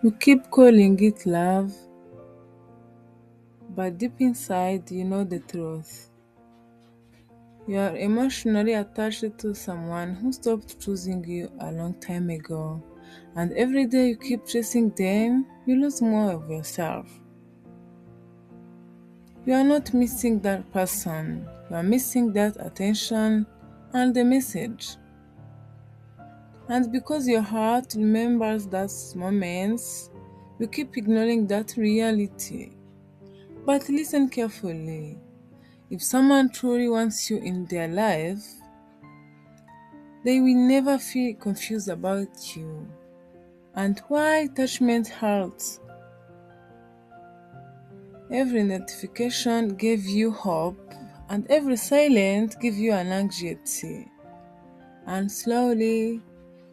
You keep calling it love, but deep inside, you know the truth. You are emotionally attached to someone who stopped choosing you a long time ago, and every day you keep chasing them, you lose more of yourself. You are not missing that person, you are missing that attention and the message. And because your heart remembers those moments, you keep ignoring that reality. But listen carefully. If someone truly wants you in their life, they will never feel confused about you. And why attachment hurts? Every notification gave you hope, and every silence gave you an anxiety. And slowly,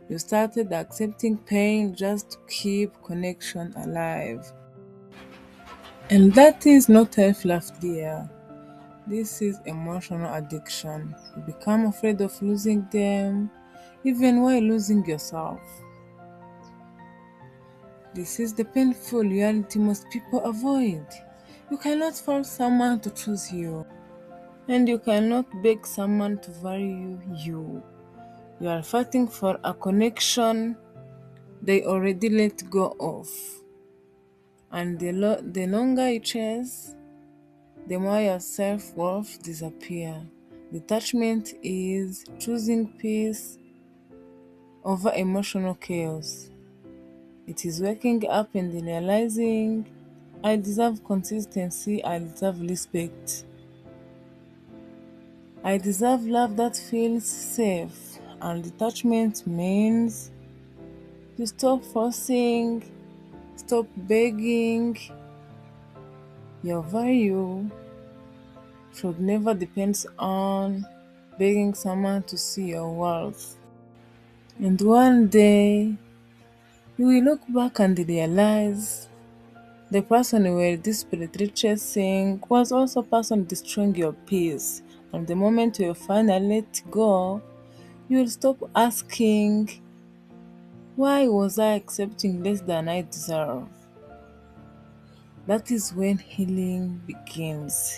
you started accepting pain just to keep connection alive. And that is not self-love, dear. This is emotional addiction. You become afraid of losing them, even while losing yourself. This is the painful reality most people avoid. You cannot force someone to choose you, and you cannot beg someone to value you. You are fighting for a connection they already let go of. And the longer you chase, the more your self-worth disappears. Detachment is choosing peace over emotional chaos. It is waking up and realizing I deserve consistency, I deserve respect. I deserve love that feels safe. And detachment means you stop forcing, stop begging. Your value should never depend on begging someone to see your worth. And one day, you will look back and realize the person you were desperately chasing was also a person destroying your peace. And the moment you finally let go, you will stop asking, why was I accepting less than I deserve? That is when healing begins.